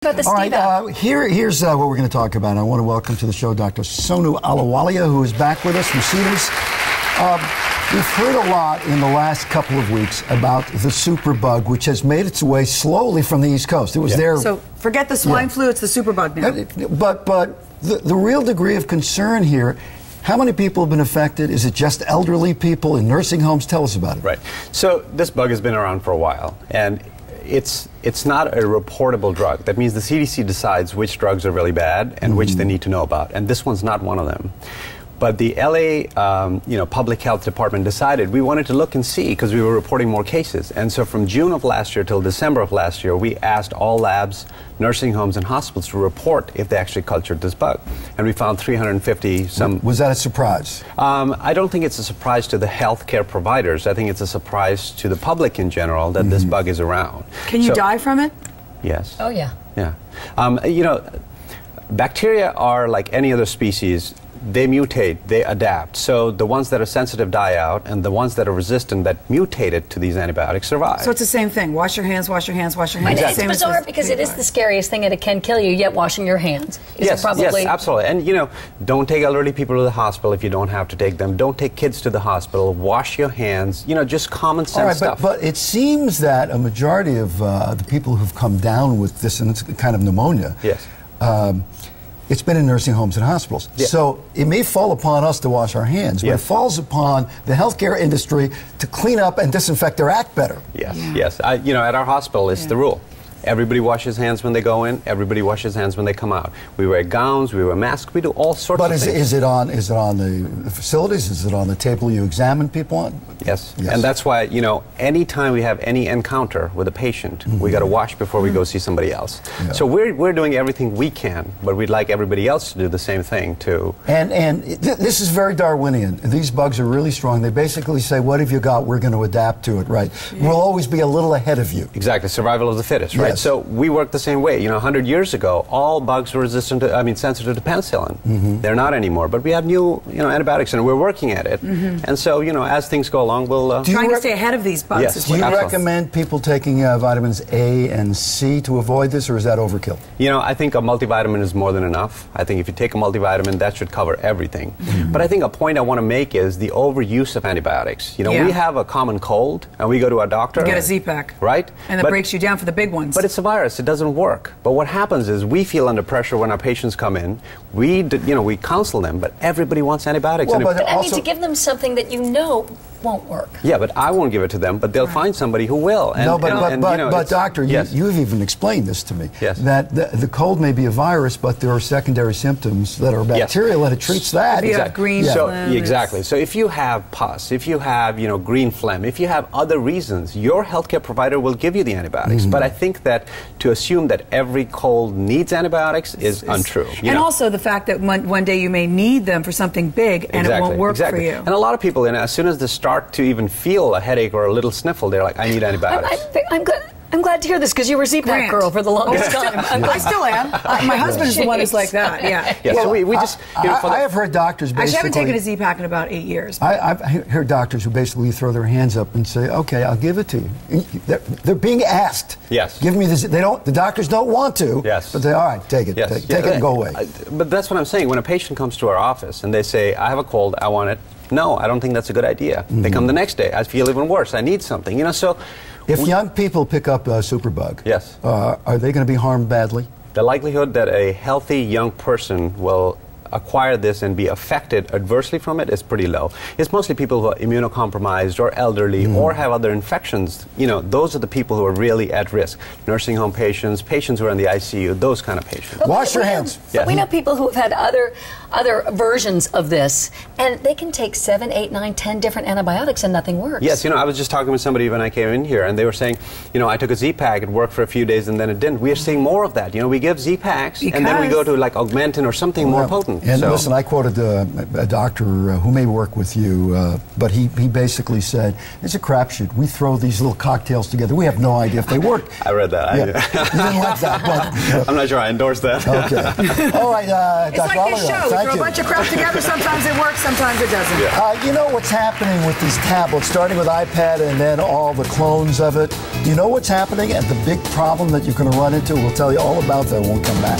About the All right, here's what we're going to talk about. I want to welcome to the show Dr. Sonu Ahluwalia, who is back with us from Cedars. We've heard a lot in the last couple of weeks about the superbug, which has made its way slowly from the East Coast. It was there. So forget the swine flu, it's the superbug now. But the real degree of concern here, how many people have been affected? Is it just elderly people in nursing homes? Tell us about it. Right. So this bug has been around for a while, and it's not a reportable drug. That means the CDC decides which drugs are really bad and which they need to know about, and this one's not one of them. But the LA Public Health Department decided we wanted to look and see because we were reporting more cases. And so from June of last year till December of last year, we asked all labs, nursing homes, and hospitals to report if they actually cultured this bug. And we found 350 some. Was that a surprise? I don't think it's a surprise to the healthcare providers. I think it's a surprise to the public in general that this bug is around. Can you die from it? Yes. Oh, yeah. Yeah. Bacteria are like any other species. They mutate, they adapt. So the ones that are sensitive die out, and the ones that are resistant that mutated to these antibiotics survive. So it's the same thing. Wash your hands, wash your hands, wash your hands. Exactly. It's bizarre because it is the scariest thing and it can kill you, yet washing your hands is probably... Yes, absolutely. And, don't take elderly people to the hospital if you don't have to take them. Don't take kids to the hospital. Wash your hands. Just common sense stuff. But it seems that a majority of the people who've come down with this, and it's kind of pneumonia, it's been in nursing homes and hospitals. Yeah. So it may fall upon us to wash our hands, but it falls upon the healthcare industry to clean up and disinfect their act better. Yes, yes. At our hospital, it's the rule. Everybody washes hands when they go in. Everybody washes hands when they come out. We wear gowns. We wear masks. We do all sorts of things. But is it on the facilities? Is it on the table you examine people on? Yes. And that's why anytime we have any encounter with a patient, we got to wash before we go see somebody else. Yeah. So we're doing everything we can, but we'd like everybody else to do the same thing too. And this is very Darwinian. These bugs are really strong. They basically say, "What have you got? We're going to adapt to it." Right? Yeah. We'll always be a little ahead of you. Exactly. Survival of the fittest. Right. So we work the same way. 100 years ago, all bugs were sensitive to penicillin. They're not anymore. But we have new, antibiotics, and we're working at it. And so, as things go along, we'll... trying to stay ahead of these bugs. Yes. Do you recommend people taking vitamins A and C to avoid this, or is that overkill? I think a multivitamin is more than enough. I think if you take a multivitamin, that should cover everything. But I think a point I want to make is the overuse of antibiotics. We have a common cold, and we go to our doctor. You get a Z-Pack. Right? And that breaks you down for the big ones. But it's a virus. It doesn't work. But what happens is we feel under pressure when our patients come in. We counsel them, but everybody wants antibiotics. Well, but I mean, to give them something that won't work. Yeah, but I won't give it to them, but they'll find somebody who will. And, but doctor, you've even explained this to me, that the cold may be a virus, but there are secondary symptoms that are bacterial, and it treats that. If you have green phlegm. Exactly. So if you have pus, if you have green phlegm, if you have other reasons, your healthcare provider will give you the antibiotics. But I think that to assume that every cold needs antibiotics is untrue. And also the fact that one day you may need them for something big, and it won't work for you. And a lot of people, as soon as they start to even feel a headache or a little sniffle, they're like, I need antibiotics. I'm glad to hear this because you were Z-Pack girl for the longest time. I still am. My husband is the one who's like that. Yeah. So we just. I have heard doctors basically. Actually, I haven't taken a Z-Pack in about 8 years. I've heard doctors who basically throw their hands up and say, "Okay, I'll give it to you." They're being asked. Yes. Give me this. They don't. The doctors don't want to. Yes. But they all right. Take it. Yes. Take it and go away. But that's what I'm saying. When a patient comes to our office and they say, "I have a cold. I want it." No, I don't think that's a good idea. They come the next day. I feel even worse. I need something. So. If young people pick up a superbug, are they going to be harmed badly? The likelihood that a healthy young person will acquire this and be affected adversely from it is pretty low. It's mostly people who are immunocompromised or elderly or have other infections. Those are the people who are really at risk. Nursing home patients, patients who are in the ICU, those kind of patients. Wash your hands. But we know people who have had other versions of this, and they can take 7, 8, 9, 10 different antibiotics and nothing works. Yes, I was just talking with somebody when I came in here, and they were saying, I took a Z-Pack, it worked for a few days, and then it didn't. We are seeing more of that. We give Z-Packs, and then we go to like Augmentin or something more potent. And listen, I quoted a doctor who may work with you, but he basically said, it's a crapshoot. We throw these little cocktails together. We have no idea if they work. I read that. Yeah. You didn't like that, but... I'm not sure I endorse that. Okay. All right, it's Dr. like this show. We throw a bunch of crap together. Sometimes it works, sometimes it doesn't. Yeah. You know what's happening with these tablets, starting with iPad and then all the clones of it? You know what's happening and the big problem that you're going to run into? We'll tell you all about that when we come back.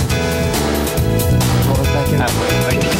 Thank you.